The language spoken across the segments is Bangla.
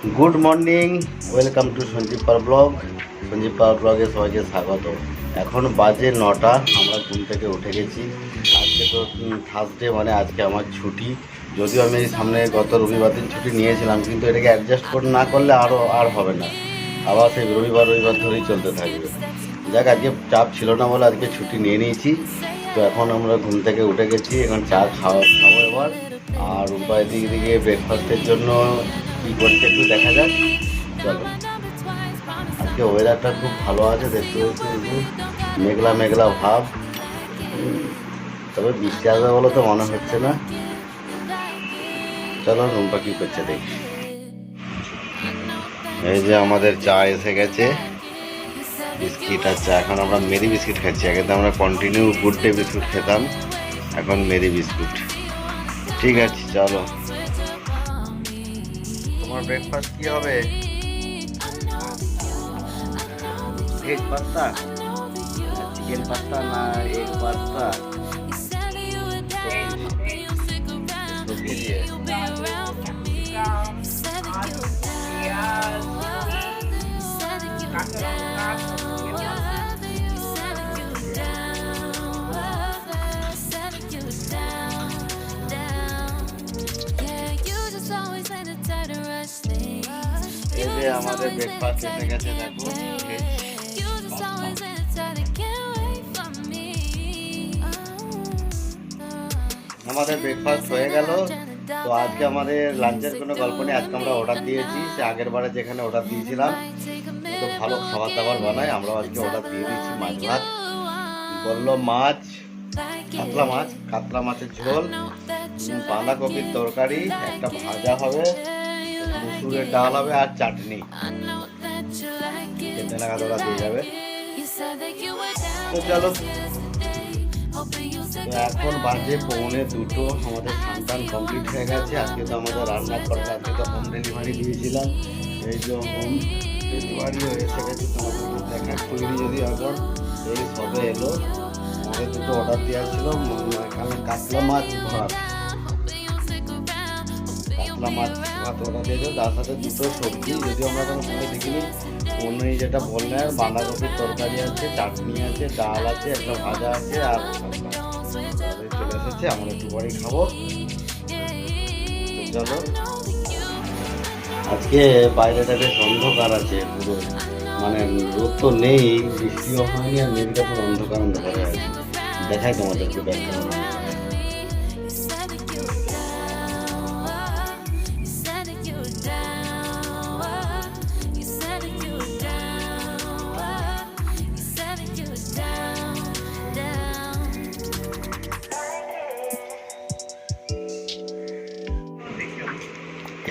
Good morning welcome to Sanjib power blog Sanjib power ब्लगे सबाइके स्वागत। এখন বাজে 9টা। আমরা ঘুম থেকে উঠে গেছি। আজকে তো থার্সডে, মানে আজকে আমার ছুটি। যদিও আমি সামনে গত রবিবার দিন ছুটি নিয়েছিলাম, কিন্তু এটাকে অ্যাডজাস্ট করে না করলে আর হবে না, আবার সেই রবিবার ধরেই চলতে থাকবে। যাক, আজকে চাপ ছিল না বলে আজকে ছুটি নিয়ে নিয়েছি। তো এখন আমরা ঘুম থেকে উঠে গেছি, এখন চা খাবো এবার। আর রূপা দিকে ব্রেকফাস্টের জন্য কী করছে একটু দেখা যাক, চলো। আজকে ওয়েদারটা খুব ভালো আছে, দেখতে পাচ্ছি মেঘলা মেঘলা ভাব, তবে বৃষ্টি আসবে বলে তো মনে হচ্ছে না। চলো রুম্পা কী করছে দেখি। এই যে আমাদের চা এসে গেছে, বিস্কিট আর চা। এখন আমরা মেরি বিস্কিট খাচ্ছি, আগে তো আমরা কন্টিনিউ গুড ডে বিস্কুট খেতাম, এখন মেরি বিস্কুট। ঠিক আছে চলো। তোমার ব্রেকফাস্ট কি হবে? এগ পাস্তা, চিকেন পাস্তা না এগ পাস্তা? এই যে আমাদের ব্রেকফাস্ট এসে গেছে, দেখো। আমাদের ব্রেকফাস্ট হয়ে গেল। তো আজকে আমাদের লাঞ্চের কোনো গল্প নেই, আজকে আমরা অর্ডার দিয়েছি। সে আগের বারে যেখানে অর্ডার দিয়েছিলাম তো ভালো খাবার দাবার বানায়, আমরাও আজকে অর্ডার দিয়ে দিয়েছি। মাছ ভাত বললো, মাছ কাতলা মাছের ঝোল, বাঁধাকপির তরকারি, একটা ভাজা হবে, মুসুরের ডাল হবে আর চাটনি। খেতে নাগাদ ওরা দিয়ে যাবে। তো চলো, এখন বাজে 1:45। আমাদের খানটান কমপ্লিট হয়ে গেছে। আজকে তো আমাদের রান্না করতে, আজকে তো হোম ডেলিভারি দিয়েছিলাম। এই যে হোম ডেলিভারিও এসে গেছে, তোমাদের দেখা খুলিনি যদি এখন, এই সবে এলো। আমাদের দুটো অর্ডার দেওয়া ছিল, এখানে কাতলা মাছ ভাত অর্ডার দিয়েছিল, তার সাথে দুটো সবজি, যদিও আমরা কোনো ফোনে দেখিনি। অন্য যেটা বললেন, বাঁধাকপির তরকারি আছে, চাটনি আছে, ডাল আছে, একটা ভাজা আছে, আর চলে এসেছে। আমরা একটু পরেই খাবো। চলো, আজকে বাইরেটা বেশ অন্ধকার আছে পুরো, মানে রোদ তো নেই, বৃষ্টিও হয়নি, আর মেঘটা পুরো অন্ধকার হয়ে আছে। দেখাই তোমাদের একটু ব্যাকগ্রাউন্ড।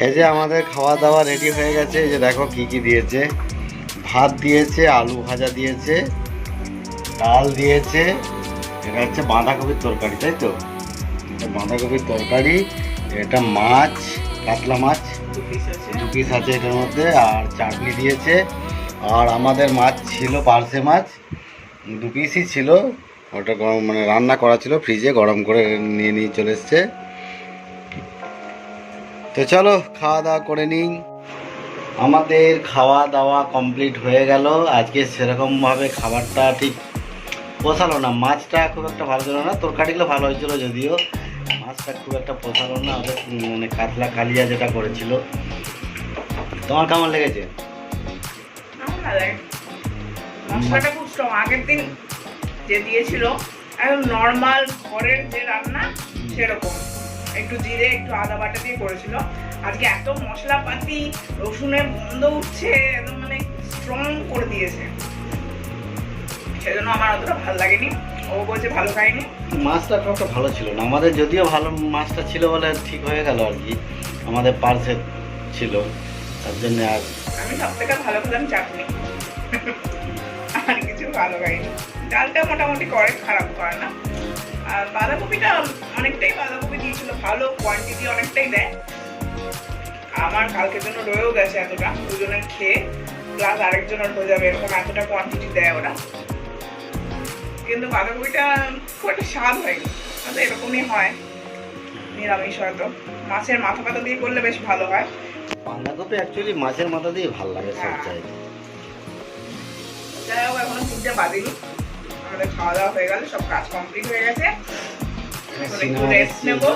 এই যে আমাদের খাওয়া দাওয়া রেডি হয়ে গেছে। এই যে দেখো কি কি দিয়েছে, ভাত দিয়েছে, আলু ভাজা দিয়েছে, ডাল দিয়েছে, এটা হচ্ছে বাঁধাকপির তরকারি, তাই তো? এটা বাঁধাকপির তরকারি, এটা মাছ, কাতলা মাছ 2 পিস আছে এটার মধ্যে, আর চাটনি দিয়েছে। আর আমাদের মাছ ছিল পার্শে মাছ, 2 পিসই ছিল, ওটা গরম মানে রান্না করা ছিল, ফ্রিজে গরম করে নিয়ে চলে এসছে। তো চলো খাওয়া দাওয়া করে নিই। আমাদের খাওয়া দাওয়া কমপ্লিট হয়ে গেল। আজকে সেরকমভাবে খাবারটা ঠিক পোষালো না, মাছটা খুব একটা ভালো ছিল না, তরকারিগুলো ভালো হয়েছিল, যদিও মাছটা খুব একটা পোষালো না। ওদের মানে কাতলা কালিয়া যেটা করেছিল। তোমার কেমন লেগেছে? মশলাটা খুব স্ট্রং, আগের দিন যে দিয়েছিল একদম নর্মাল ঘরের যে রান্না সেরকম, একটু জিরে একটু আদা বাটা দিয়ে করেছিল। আজকে এত মশলাপাতি, রসুনের গন্ধ উঠছে, একদম মানে স্ট্রং করে দিয়েছে, সেজন্য আমার অতটা ভালো লাগেনি। ও বলছে ভালো খাইনি। মাছটা খুব একটা ভালো ছিল না আমাদের, যদিও ভালো মাছটা ছিল বলে ঠিক হয়ে গেল আর কি, আমাদের পার্সে ছিল তার জন্য। আর আমি সব থেকে ভালো খেলাম চাটনি, আর কিছু ভালো খাইনি। ডালটা মোটামুটি করে, খারাপ করে না। আর বাঁধাকপিটা অনেকটাই বাঁধাকপি দিয়েছিল, ভালো কোয়ান্টিটি অনেকটাই দেয়। আমার কালকের জন্য রয়েও গেছে এতটা, দুজনের খেয়ে প্লাস আরেকজনের হয়ে যাবে, এরকম এতটা কোয়ান্টিটি দেয় ওরা। কিন্তু বাঁধাকপিটা খুব একটা স্বাদ হয়নি, এরকমই হয় নিরামিষ। হয়তো মাছের মাথা পাতা দিয়ে করলে বেশ ভালো হয়, বাঁধাকপি অ্যাকচুয়ালি মাছের মাথা দিয়ে ভালো লাগে সব চাইতে। যাই হোক, এখনো 3টে বাজেনি, আমাদের খাওয়া দাওয়া হয়ে গেল, সব কাজ কমপ্লিট হয়ে গেছে। একটু রেস্ট নেবো।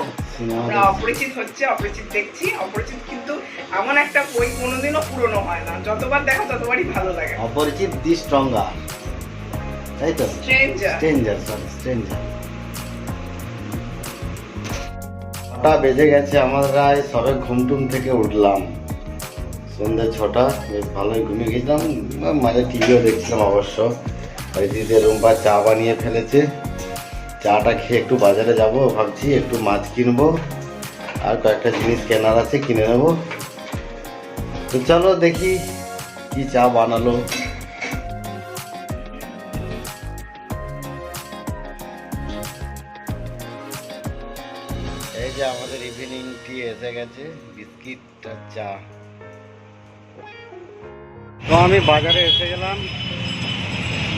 অপরিচিত হচ্ছে, অপরিচিত দেখছি। অপরিচিত কিন্তু এমন একটা বই কোনোদিনও পুরনো হয় না, যতবার দেখা ততবারই ভালো লাগে। অপরিচিত দি স্ট্রঙ্গার, তাই তো? Stranger, stranger. 6টা বেজে গেছে, আমরা সবে ঘুমটুম থেকে উঠলাম। সন্ধ্যে 6টা, বেশ ভালোই ঘুমিয়ে গেছিলাম, মাঝে টিভিও দেখছিলাম অবশ্য। দিদি রুম্পা চা বানিয়ে ফেলেছে, চাটা খেয়ে একটু বাজারে যাব ভাবছি, একটু মাছ কিনবো আর কয়েকটা জিনিস কেনার আছে, কিনে নেবো। তো চলো দেখি কি চা বানালো। এই যে আমাদের ইভিনিং টি এসে গেছে, বিস্কিট আর চা। তো আমি বাজারে এসে গেলাম,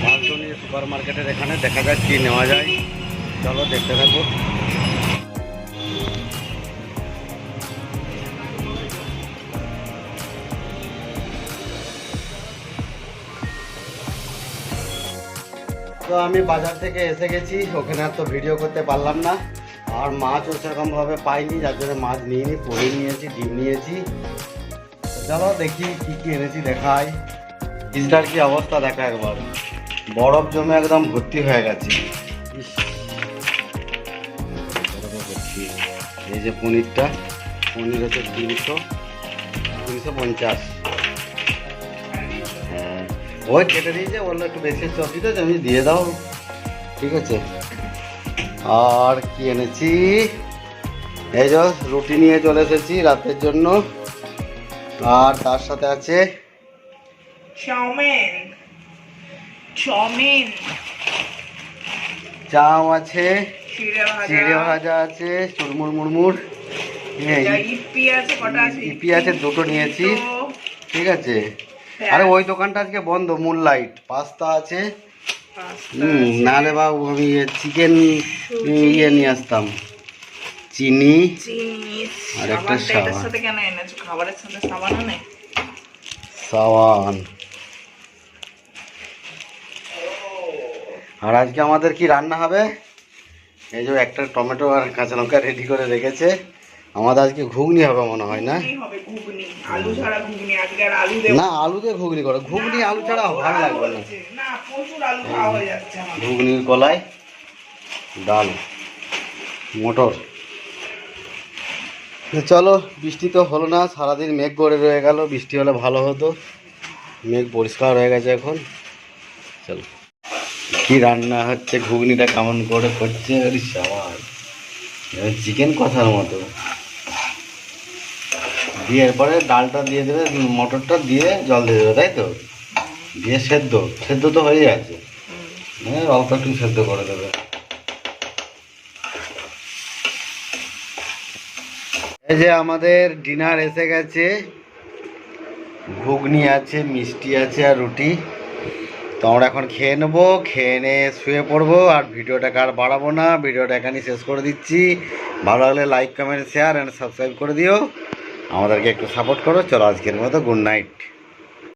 মালটনি সুপার মার্কেটের এখানে, দেখা যাক কি নেওয়া যায়। চলো দেখতে থাকো। তো আমি বাজার থেকে এসে গেছি, ওখানে আর তো ভিডিও করতে পারলাম না, আর মাছও সেরকমভাবে পাইনি, যার জন্য মাছ নিইনি। পনির নিয়েছি, ডিম নিয়েছি। চলো দেখি কি কি এনেছি, দেখাই। ফ্রিজটার কি অবস্থা দেখা একবার, বরফ জমে একদম ভর্তি হয়ে গেছে। এই যে পনিরটা, পনির হচ্ছে 350। হ্যাঁ, ওই কেটে দিয়েছে, বললো একটু বেশি সবজি তো আমি দিয়ে দাও, ঠিক আছে। আর কি এনেছি, এই যে রুটি নিয়ে চলে এসেছি রাতের জন্য, আর তার সাথে আছে চাউমিন, চাও আছে, চিড়ে ভাজা আছে, চুরমুর মুড়মুড়, ইপি আছে, 2টো নিয়েছি, ঠিক আছে। আরে ওই দোকানটা আজকে বন্ধ, মুন লাইট। পাস্তা আছে, নাহলে বাবু আমি চিকেন ইয়ে নিয়ে আসতাম, চিনি আর একটা সাবান। আর আজকে আমাদের কি রান্না হবে, এই যে একটা টমেটো আর কাঁচা লঙ্কা রেডি করে রেখেছে। আমাদের আজকে ঘুগনি হবে মনে হয়, না? না, আলু দিয়ে ঘুগনি করো, ঘুগনি আলু ছাড়া ভালো লাগবে না। ঘুগনির কলাই, ডাল, মটর। চলো, বৃষ্টি তো হলো না, সারাদিন মেঘ করে রয়ে গেল, বৃষ্টি হলে ভালো হতো। মেঘ পরিষ্কার হয়ে গেছে এখন। চলো কি রান্না হচ্ছে, ঘুগনিটা কেমন করে করছে, চিকেন কষার মতো দিয়ে, এরপরে ডালটা দিয়ে দেবে, মটরটা দিয়ে জল দিয়ে দেবে, তাই তো? দিয়ে সেদ্ধ তো হয়ে যাচ্ছে, অল্প একটু সেদ্ধ করে দেবে। এই যে আমাদের ডিনার এসে গেছে, ঘুগনি আছে, মিষ্টি আছে আর রুটি। তো আমরা এখন খেয়ে নেবো, খেয়ে নিয়ে শুয়ে পড়বো। আর ভিডিওটাকে আর বাড়াবো না, ভিডিওটা এখানেই শেষ করে দিচ্ছি। ভালো লাগলে like, comment, share and subscribe করে দিও, আমাদেরকে একটু সাপোর্ট করো। চলো আজকের মতো গুড নাইট।